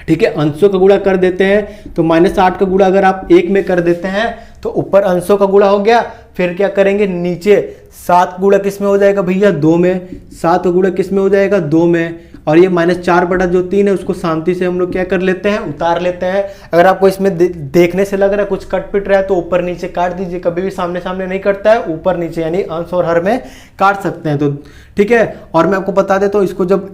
ठीक है, अंशों का गुणा कर देते हैं। तो -8 का गुणा अगर आप 1 में कर देते हैं तो ऊपर अंशों का गुणा हो गया। फिर क्या करेंगे, नीचे 7 गुणा किस में हो जाएगा भैया, 2 में, 7 का गुणा किस में हो जाएगा, 2 में। और ये -4/3 है, उसको शांति से हम लोग क्या कर लेते हैं, उतार लेते हैं। अगर आपको इसमें देखने से लग रहा है कुछ कट पिट रहा है तो ऊपर नीचे काट दीजिए, कभी भी सामने सामने नहीं कटता है, ऊपर नीचे यानी अंश और हर में काट सकते हैं, तो ठीक है। और मैं आपको बता देता हूँ,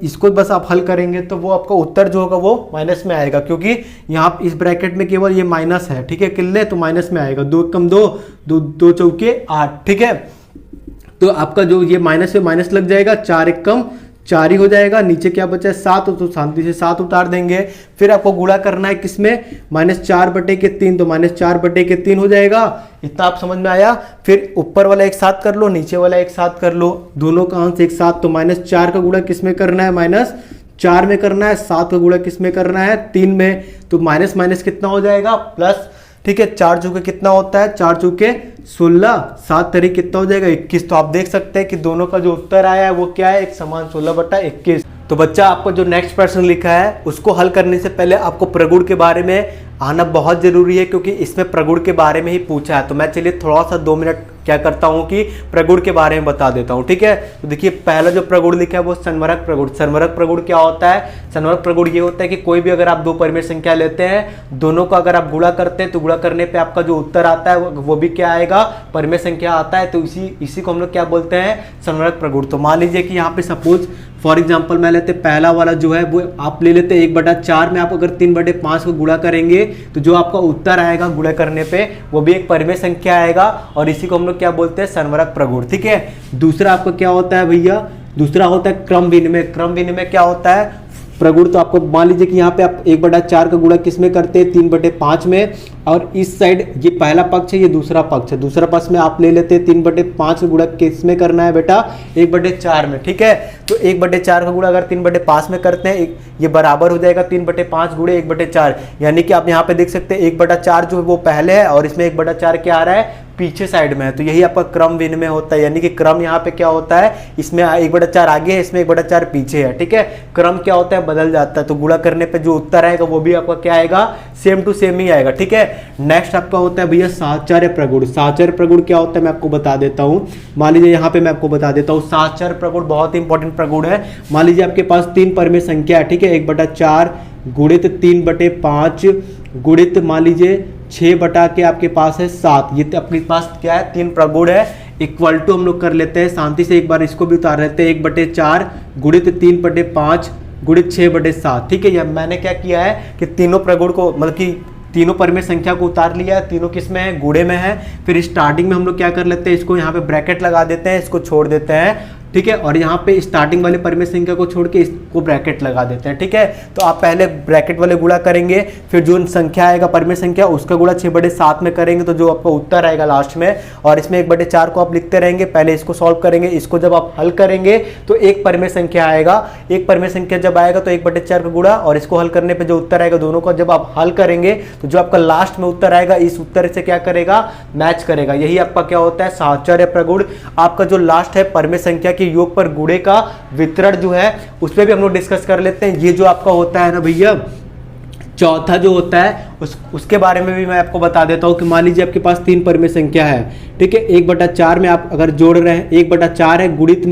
इसको बस आप हल करेंगे तो वो आपका उत्तर जो होगा वो माइनस में आएगा, क्योंकि यहाँ इस ब्रैकेट में केवल ये माइनस है, ठीक है, किल्ले, तो माइनस में आएगा। 2 कम 2, 2 चौके 8, ठीक है। तो आपका जो ये माइनस से माइनस लग जाएगा, 4 1 कम 4 ही हो जाएगा। नीचे क्या बचा है, 7, तो शांति से 7 उतार देंगे। फिर आपको गुणा करना है किसमें, -4/3, तो -4/3 हो जाएगा। इतना आप समझ में आया। फिर ऊपर वाला एक साथ कर लो, नीचे वाला एक साथ कर लो, दोनों का अंश एक साथ, तो -4 का गुणा किसमें करना है, 4 में करना है, 7 का गुणा किस में करना है, 3 में। तो माइनस माइनस कितना हो जाएगा, प्लस। ठीक है, 4 चौके कितना होता है, 4 चौके 16, 7 तरीक कितना हो जाएगा 21। तो आप देख सकते हैं कि दोनों का जो उत्तर आया है वो क्या है, एक समान 16/21। तो बच्चा आपको जो नेक्स्ट प्रश्न लिखा है उसको हल करने से पहले आपको प्रगुण के बारे में आना बहुत जरूरी है, क्योंकि इसमें प्रगुण के बारे में ही पूछा है। तो मैं चलिए थोड़ा सा 2 मिनट क्या करता हूं कि प्रगुण के बारे में बता देता हूं। ठीक है, तो देखिए पहला जो प्रगुण लिखा है वो संवरक प्रगुण। संवरक प्रगुण क्या होता है, संवरक प्रगुण ये होता है कि कोई भी अगर आप 2 परिमेय संख्या लेते हैं, दोनों का अगर आप गुणा करते हैं तो गुणा करने पे आपका जो उत्तर आता है वो भी क्या आएगा, परिमेय संख्या आता है। तो इसी को हम लोग क्या बोलते हैं, संवरक प्रगुण। तो मान लीजिए कि यहाँ पे सपोज फॉर एग्जाम्पल मैं लेते पहला वाला जो है वो आप ले लेते 1/4 में। आप अगर 3/5 को गुणा करेंगे तो जो आपका उत्तर आएगा गुणा करने पे वो भी एक परिमेय संख्या आएगा, और इसी को हम लोग क्या बोलते हैं, संवरक प्रगुण। ठीक है, दूसरा आपका क्या होता है भैया, दूसरा होता है क्रम विनिमय। क्रम विनिमय क्या होता है, प्रगुण। तो आपको मान लीजिए कि यहाँ पे आप 1/4 का गुणा किस में करते हैं, 3/5 में, और इस साइड ये पहला पक्ष है, ये दूसरा पक्ष है। दूसरा पक्ष में आप ले लेते हैं 3/5 का गुणा किस में करना है बेटा, 1/4 में। ठीक है, तो 1/4 का गुणा अगर 3/5 में करते हैं, ये बराबर हो जाएगा 3/5 गुणे 1/4। यानी कि आप यहाँ पे देख सकते हैं 1/4 जो है वो पहले है और इसमें 1/4 क्या आ रहा है, पीछे साइड में है। तो यही आपका क्रम विनिमय होता है, यानी कि क्रम यहाँ पे क्या होता है, इसमें 1/4 आगे है, इसमें 1/4 पीछे है। ठीक है, क्रम क्या होता है, बदल जाता है। तो गुणा करने पे जो उत्तर आएगा वो भी आपका क्या आएगा, सेम टू सेम ही आएगा। ठीक है, नेक्स्ट आपका होता है भैया साहचर्य प्रगुण। साहचर्य प्रगुण क्या होता है मैं आपको बता देता हूँ। मान लीजिए यहाँ पे मैं आपको बता देता हूँ, साहचर्य प्रगुण बहुत इंपॉर्टेंट प्रगुण है। मान लीजिए आपके पास 3 परिमेय संख्या है। ठीक है, 1/4 गुणित 3/5 गुणित मान लीजिए 6 बटा के आपके पास है 7। ये अपने पास क्या है, 3 प्रगुण है। इक्वल टू हम लोग कर लेते हैं, शांति से एक बार इसको भी उतार लेते हैं। 1/4 गुणित 3/5 गुणित 6/7। ठीक है, यह मैंने क्या किया है कि तीनों प्रगुण को मतलब कि तीनों परिमेय संख्या को उतार लिया है, तीनों किस में है, गुणे में है। फिर स्टार्टिंग में हम लोग क्या कर लेते हैं, इसको यहाँ पे ब्रैकेट लगा देते हैं, इसको छोड़ देते हैं। ठीक है, और यहाँ पे स्टार्टिंग वाले परिमेय संख्या को छोड़ के इसको ब्रैकेट लगा देते हैं। ठीक है, तो आप पहले ब्रैकेट वाले गुणा करेंगे, फिर जो संख्या आएगा परिमेय संख्या उसका गुणा 6/7 में करेंगे, तो जो आपका उत्तर आएगा लास्ट में। और इसमें 1/4 को आप लिखते रहेंगे, पहले इसको सॉल्व करेंगे, इसको जब आप हल करेंगे तो एक परिमेय संख्या आएगा। एक परिमेय संख्या जब आएगा तो 1/4 का गुणा, और इसको हल करने पर जो उत्तर आएगा दोनों को जब आप हल करेंगे तो जो आपका लास्ट में उत्तर आएगा इस उत्तर से क्या करेगा, मैच करेगा। यही आपका क्या होता है, साहचर्य प्रगुण। आपका जो लास्ट है परिमेय संख्या के योग पर गुणे का वितरण जो है उस पर भी हम लोग डिस्कस कर लेते हैं। ये जो आपका होता है ना भैया चौथा जो होता है उसके बारे में भी मैं आपको बता देता हूं कि मान लीजिए आपके पास 3 परिमेय संख्या है। ठीक है, 1/4 में आप अगर जोड़ रहे हैं, 1/4 है गुणित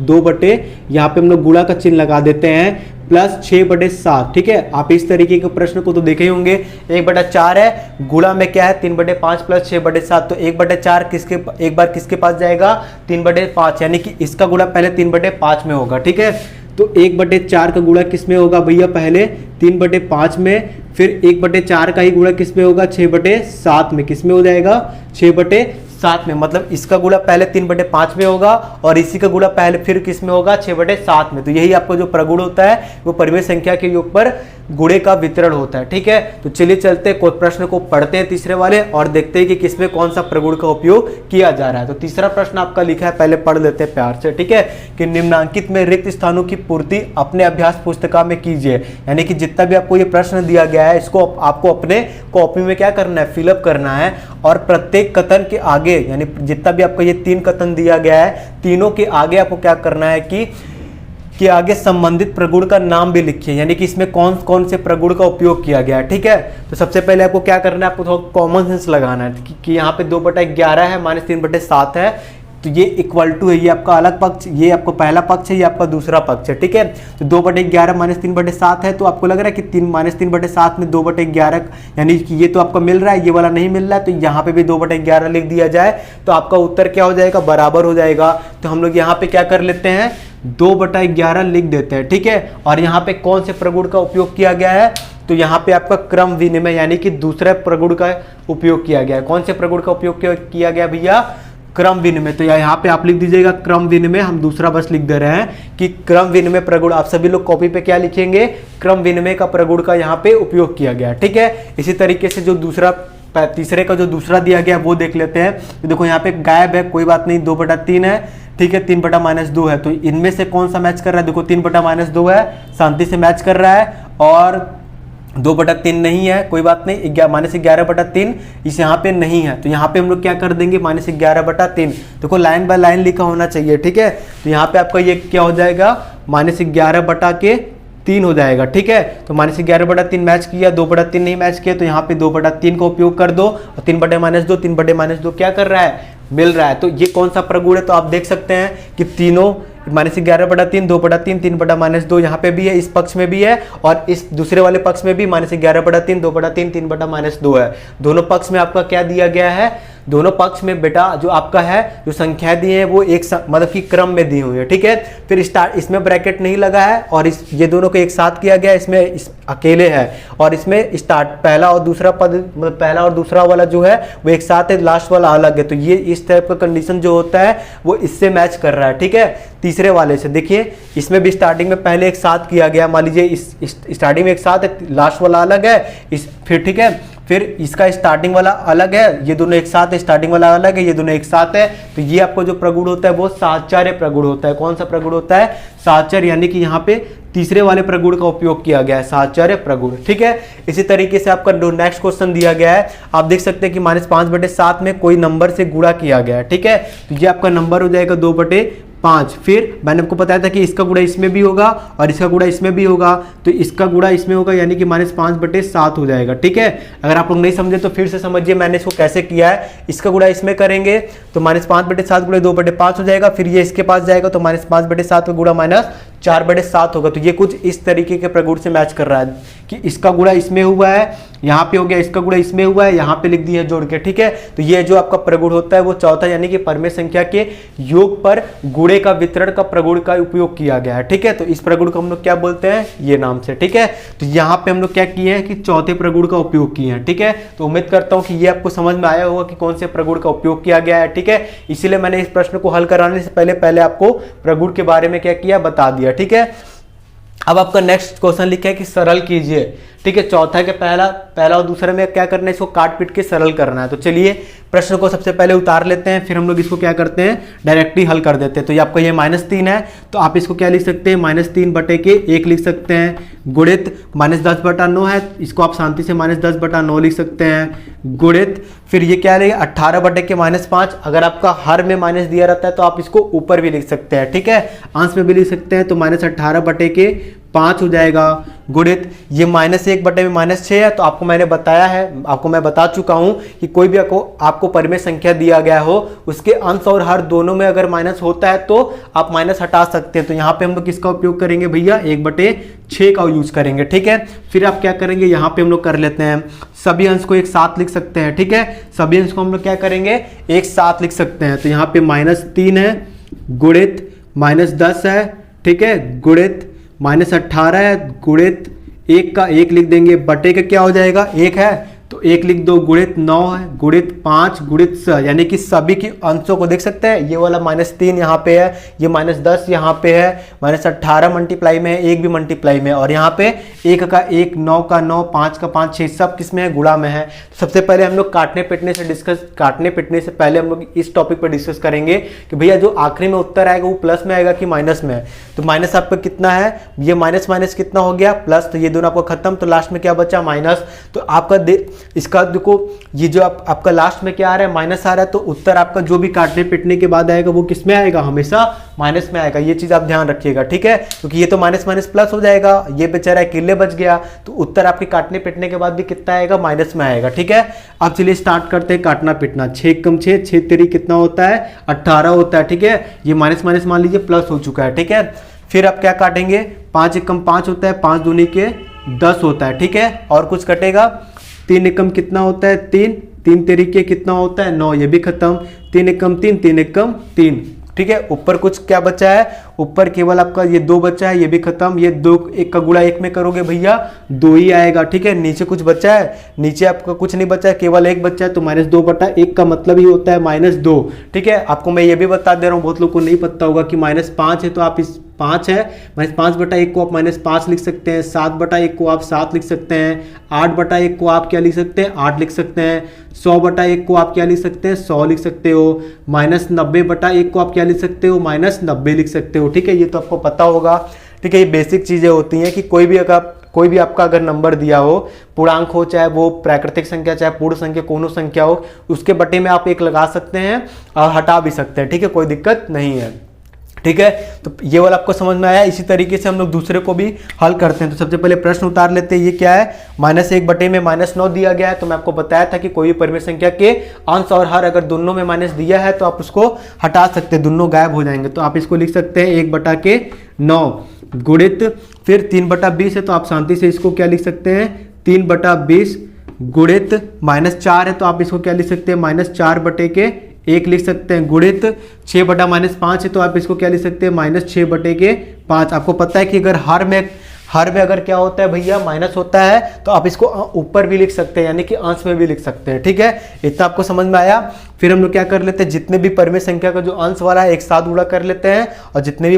2 बटे, यहाँ पे हम लोग गुणा का चिन्ह लगा देते हैं, प्लस 6/7। ठीक है, आप इस तरीके के प्रश्न को तो देखे ही होंगे। 1/4 है, गुणा में क्या है 3/5 प्लस 6/7। तो 1/4 एक बार किसके पास जाएगा, 3/5, यानी कि इसका गुणा पहले 3/5 में होगा। ठीक है, तो 1/4 का गुणा किस में होगा भैया, पहले 3/5 में, फिर 1/4 का ही गुणा किस में होगा, 6/7 में। किस में हो जाएगा, 6/7 में। मतलब इसका गुणा पहले 3/5 में होगा और इसी का गुणा पहले फिर किस में होगा, 6/7 में। तो यही आपको जो प्रगुण होता है वो परिमेय संख्या के योग पर गुणे का वितरण होता है। ठीक है, तो चलिए चलते हैं प्रश्न को पढ़ते हैं तीसरे वाले और देखते हैं कि किसमें कौन सा प्रगुण का उपयोग किया जा रहा है। तो तीसरा प्रश्न आपका लिखा है, पहले पढ़ लेते हैं प्यार से। ठीक है, कि निम्नांकित में रिक्त स्थानों की पूर्ति अपने अभ्यास पुस्तिका में कीजिए। यानी कि जितना भी आपको ये प्रश्न दिया गया है इसको आपको अपने कॉपी में क्या करना है, फिलअप करना है। और प्रत्येक कथन के आगे, यानी जितना भी आपको ये 3 कथन दिया गया है, तीनों के आगे आपको क्या करना है कि आगे संबंधित प्रगुण का नाम भी लिखिए, यानी कि इसमें कौन कौन से प्रगुण का उपयोग किया गया है। ठीक है, तो सबसे पहले आपको क्या करना है, आपको थोड़ा कॉमन सेंस लगाना है कि यहाँ पे 2/11 है माइनस 3/7 है, तो ये इक्वल टू है, ये आपका अलग पक्ष, ये आपको पहला पक्ष है, ये आपका दूसरा पक्ष है। ठीक है, तो 2/11 माइनस 3/7 है, तो आपको लग रहा है कि 3 माइनस 3/7 में 2/11, यानी कि ये तो आपका मिल रहा है, ये वाला नहीं मिल रहा है, तो यहाँ पे भी 2/11 लिख दिया जाए तो आपका उत्तर क्या हो जाएगा, बराबर हो जाएगा। तो हम लोग यहाँ पे क्या कर लेते हैं, 2/11 लिख देते हैं। ठीक है, और यहाँ पे कौन से प्रगुण का उपयोग किया गया है, तो यहाँ पे आपका क्रम विनिमय यानी कि दूसरे प्रगुण का उपयोग किया गया है। कौन से प्रगुण का उपयोग किया गया भैया, क्रम विनिमय। तो यहाँ पे आप लिख दीजिएगा क्रम विनिमय, हम दूसरा बस लिख दे रहे हैं कि क्रम विनिमय प्रगुण। आप सभी लोग कॉपी पे क्या लिखेंगे, क्रम विनिमय का प्रगुण का यहाँ पे उपयोग किया गया। ठीक है, इसी तरीके से जो तीसरे का जो दूसरा दिया गया वो देख लेते हैं। तो देखो यहाँ पे गायब है, कोई बात नहीं, 2/3 है। ठीक है, 3/-2 है, तो इनमें से कौन सा मैच कर रहा है? देखो 3/-2 है, शांति से मैच कर रहा है, और 2/3 नहीं है, कोई बात नहीं, -11/3 इस यहाँ पे नहीं है, तो यहाँ पे हम लोग क्या कर देंगे, -11/3। देखो लाइन बाय लाइन लिखा होना चाहिए, ठीक है। तो यहाँ पे आपका ये क्या हो जाएगा, -11/3 हो जाएगा, ठीक है। तो -11/3 मैच किया, 2/3 नहीं मैच किया, तो यहाँ पे 2/3 का उपयोग कर दो, और 3/-2 3/-2 क्या कर रहा है, मिल रहा है। तो ये कौन सा प्रगुण है, तो आप देख सकते हैं कि तीनों -11/3, 2/3, 3/-2 यहाँ पे भी है, इस पक्ष में भी है, और इस दूसरे वाले पक्ष में भी -11/3, 2/3, 3/-2 है। दोनों पक्ष में आपका क्या दिया गया है, दोनों पक्ष में बेटा जो आपका है, जो संख्या दी है वो एक मतलब कि क्रम में दी हुई है, ठीक है। फिर इसमें ब्रैकेट नहीं लगा है, और ये दोनों को एक साथ किया गया, इसमें अकेले है, और इसमें स्टार्ट पहला और दूसरा पद, मतलब पहला और दूसरा वाला जो है वो एक साथ है, लास्ट वाला अलग है। तो ये इस टाइप का कंडीशन जो होता है वो इससे मैच कर रहा है, ठीक है। तीसरे वाले से देखिए, इसमें भी स्टार्टिंग में पहले एक साथ किया गया, मान लीजिए इस स्टार्टिंग में एक साथ है, लास्ट वाला अलग है, फिर ठीक है, फिर इसका स्टार्टिंग वाला अलग है, ये दोनों एक साथ है, स्टार्टिंग वाला अलग है, ये दोनों एक साथ है। तो ये आपको जो प्रगुण होता है वो साहचर्य प्रगुण होता है। कौन सा प्रगुण होता है, साहचर्य, यानी कि यहाँ पे तीसरे वाले प्रगुण का उपयोग किया गया है, साहचर्य प्रगुण, ठीक है। इसी तरीके से आपका नेक्स्ट क्वेश्चन दिया गया है, आप देख सकते हैं कि -5/7 में कोई नंबर से गुणा किया गया है, ठीक है। तो ये आपका नंबर हो जाएगा 2/5। फिर मैंने आपको बताया था कि इसका गुणा इसमें भी होगा और इसका गुणा इसमें भी होगा, तो इसका गुणा इसमें होगा, यानी कि -5/7 हो जाएगा, ठीक है। अगर आप लोग नहीं समझे तो फिर से समझिए मैंने इसको कैसे किया है। इसका गुणा इसमें करेंगे तो -5/7 गुणा 2/5 हो जाएगा, फिर ये इसके पास जाएगा तो -5/7 का गुणा -4/7 होगा। तो ये कुछ इस तरीके के प्रगुण से मैच कर रहा है कि इसका गुणा इसमें हुआ है, यहाँ पे हो गया, इसका गुणा इसमें हुआ है, यहाँ पे लिख दिया जोड़ के, ठीक है। तो ये जो आपका प्रगुण होता है वो चौथा, यानी कि परमेय संख्या के योग पर गुणे का वितरण का प्रगुण का उपयोग किया गया है, ठीक है। तो इस प्रगुण को हम लोग क्या बोलते हैं, ये नाम से, ठीक है। तो यहाँ पे हम लोग क्या किए हैं कि चौथे प्रगुण का उपयोग किए हैं, ठीक है। तो उम्मीद करता हूँ कि ये आपको समझ में आया होगा कि कौन से प्रगुण का उपयोग किया गया है, ठीक है। इसीलिए मैंने इस प्रश्न को हल कराने से पहले आपको प्रगुण के बारे में क्या किया, बता दिया, ठीक है। अब आपका नेक्स्ट क्वेश्चन लिखा है कि सरल कीजिए, ठीक है। चौथा के पहला और दूसरे में क्या करना है, इसको काट पीट के सरल करना है। तो चलिए प्रश्न को सबसे पहले उतार लेते हैं, फिर हम लोग इसको क्या करते हैं, डायरेक्टली हल कर देते हैं। तो ये आपका ये -3 है, तो आप इसको क्या लिख सकते हैं, -3/1 लिख सकते हैं, गुणित -10/9 है, इसको आप शांति से -10/9 लिख सकते हैं, गुणित फिर ये क्या लेगा 18/-5। अगर आपका हर में माइनस दिया रहता है तो आप इसको ऊपर भी लिख सकते हैं, ठीक है, अंश में भी लिख सकते हैं। तो -18/5 हो जाएगा, गुणित ये -1/6 है। तो आपको मैंने बताया है, आपको मैं बता चुका हूं कि कोई भी आपको परिमेय संख्या दिया गया हो, उसके अंश और हर दोनों में अगर माइनस होता है तो आप माइनस हटा सकते हैं। तो यहाँ पे हम लोग किसका उपयोग करेंगे भैया, 1/6 का यूज करेंगे, ठीक है। फिर आप क्या करेंगे, यहाँ पे हम लोग कर लेते हैं, सभी अंश को एक साथ लिख सकते हैं, ठीक है। सभी अंश को हम लोग क्या करेंगे, एक साथ लिख सकते हैं। तो यहाँ पे -3 है, गुणित -10 है, ठीक है, गुणित -18 है, गुणित 1 का 1 लिख देंगे, बटे का क्या हो जाएगा, 1 है तो 1 लिख दो, गुणित 9 है, गुणित 5, गुणित 6, यानी कि सभी की अंशों को देख सकते हैं। ये वाला -3 यहाँ पे है, ये -10 यहाँ पे है, -18 मल्टीप्लाई में है, 1 भी मल्टीप्लाई में है, और यहाँ पे 1 का 1, 9 का 9, 5 का 5, 6 सब किस में है, गुणा में है। तो सबसे पहले हम लोग काटने पिटने से पहले हम लोग इस टॉपिक पर डिस्कस करेंगे कि भैया जो आखिरी में उत्तर आएगा वो प्लस में आएगा कि माइनस में है। तो माइनस आपका कितना है, ये माइनस कितना हो गया, प्लस, तो ये दोनों आपको खत्म, तो लास्ट में क्या बचा, माइनस। तो आपका इसका देखो, ये जो आपका लास्ट में क्या आ रहा है, माइनस आ रहा है, तो उत्तर आपका जो भी काटने पिटने के बाद आएगा वो किस में आएगा, हमेशा माइनस में आएगा। ये चीज आप ध्यान रखिएगा, ठीक है, क्योंकि ये तो माइनस प्लस हो जाएगा, ये बेचारा अकेले बच गया, तो उत्तर आपके काटने पिटने के बाद भी कितना आएगा, माइनस में आएगा, ठीक है। अब चलिए स्टार्ट करते हैं काटना पिटना। 6 कम 6, 6 तेरी कितना होता है, 18 होता है, ठीक है। ये माइनस मान लीजिए प्लस हो चुका है, ठीक है। फिर आप क्या काटेंगे, 5 एकम 5 होता है, 5 दूनी के 10 होता है, ठीक है। और कुछ कटेगा, 3 एकम कितना होता है, 3, 3 तरीके कितना होता है, 9, ये भी खत्म, 3 एकम 3, 3 एकम 3, ठीक है। ऊपर कुछ क्या बचा है, ऊपर केवल आपका ये 2 बचा है, ये भी खत्म, ये 2 1 का गुणा 1 में करोगे भैया 2 ही आएगा, ठीक है। नीचे कुछ बचा है, नीचे आपका कुछ नहीं बचा है, केवल 1 बचा है, तो -2/1 का मतलब ही होता है -2, ठीक है। आपको मैं ये भी बता दे रहा हूँ, बहुत लोग को नहीं पता होगा कि -5 है तो आप इस 5 है, -5/1 को आप -5 लिख सकते हैं, 7/1 को आप 7 लिख सकते हैं, 8/1 को आप क्या लिख सकते हैं, 8 लिख सकते हैं, 100/1 को आप क्या लिख सकते हैं, 100 लिख सकते हो, -90/1 को आप क्या लिख सकते हो, -90 लिख सकते हो। ठीक है, ये तो आपको पता होगा। ठीक है, ये बेसिक चीज़ें होती हैं कि कोई भी आपका अगर नंबर दिया हो, पूर्णांक हो, चाहे वो प्राकृतिक संख्या, चाहे पूर्ण संख्या, कोनो संख्या हो, उसके बटे में आप 1 लगा सकते हैं और हटा भी सकते हैं। ठीक है, कोई दिक्कत नहीं है। ठीक है, तो ये वाला आपको समझ में आया। इसी तरीके से हम लोग दूसरे को भी हल करते हैं। तो सबसे पहले प्रश्न उतार लेते हैं। ये क्या है, -1 में -9 दिया गया है। तो मैं आपको बताया था कि कोई भी परिमेय संख्या के अंश और हर अगर दोनों में माइनस दिया है तो आप उसको हटा सकते हैं, दोनों गायब हो जाएंगे। तो आप इसको लिख सकते हैं 1/9 गुणित, फिर 3/20 है तो आप शांति से इसको क्या लिख सकते हैं, 3/20 गुणित -4 है तो आप इसको क्या लिख सकते हैं, -4/1 लिख सकते हैं, गुणित 6/-5 है तो आप इसको क्या लिख सकते हैं, -6/5। आपको पता है कि अगर हर में अगर क्या होता है भैया, माइनस होता है, तो आप इसको ऊपर भी लिख सकते हैं, यानी कि अंश में भी लिख सकते हैं। ठीक है, इतना आपको समझ में आया। फिर हम लोग क्या कर लेते हैं, जितने भी परिमेय संख्या का जो अंश वाला है एक साथ गुणा कर लेते हैं, और जितने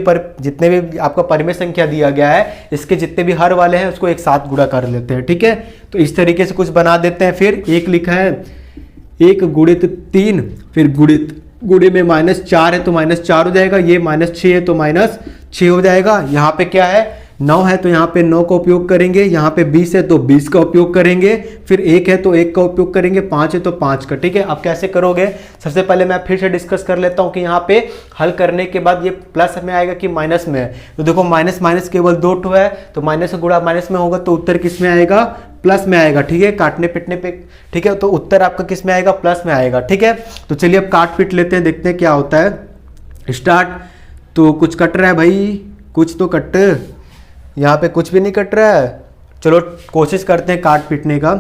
भी आपका परिमेय संख्या दिया गया है इसके जितने भी हर वाले हैं उसको एक साथ गुणा कर लेते हैं। ठीक है, तो इस तरीके से कुछ बना देते हैं। फिर 1 लिखा है, 1 गुणित 3, फिर गुणे में -4 है तो -4 हो जाएगा, ये -6 है तो -6 हो जाएगा। यहाँ पे क्या है, 9 है तो यहाँ पे 9 का उपयोग करेंगे, यहाँ पे 20 है तो 20 का उपयोग करेंगे, फिर 1 है तो 1 का उपयोग करेंगे, 5 है तो 5 का। ठीक है, अब कैसे करोगे, सबसे पहले मैं फिर से डिस्कस कर लेता हूँ कि यहाँ पे हल करने के बाद ये प्लस में आएगा कि माइनस में है। तो देखो माइनस माइनस केवल 2 ठो है, तो माइनस से गुणा माइनस में होगा तो उत्तर किस में आएगा, प्लस में आएगा। ठीक है, काटने पिटने पे, ठीक है, तो उत्तर आपका किस में आएगा, प्लस में आएगा। ठीक है, तो चलिए अब काट पीट लेते हैं, देखते हैं क्या होता है। स्टार्ट। तो कुछ कट रहा है भाई, कुछ तो कट, यहाँ पे कुछ भी नहीं कट रहा है। चलो कोशिश करते हैं काट पीटने का।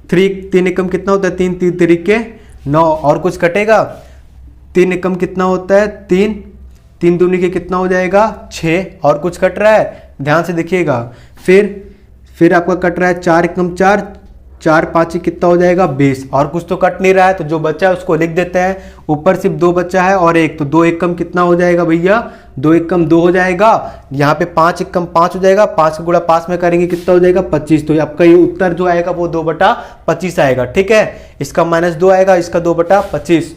3 एकम कितना होता है, 3 3 तरीके 9, और कुछ कटेगा। 3 एकम कितना होता है, 3 3 दूनी के कितना हो जाएगा, 6, और कुछ कट रहा है, ध्यान से देखिएगा। फिर आपका कट रहा है 4 एकम 4, 4 5 कितना हो जाएगा, 20, और कुछ तो कट नहीं रहा है, तो जो बचा है उसको लिख देते हैं। ऊपर सिर्फ 2 बचा है और 1, तो 2 एकम कितना हो जाएगा भैया, 2 एकम 2 हो जाएगा। यहाँ पे 5 एकम 5 हो जाएगा, 5 का गुणा 5 में करेंगे कितना हो जाएगा, 25। तो आपका ये उत्तर जो आएगा वो 2/25 आएगा। ठीक है, इसका -2 आएगा, इसका 2/25।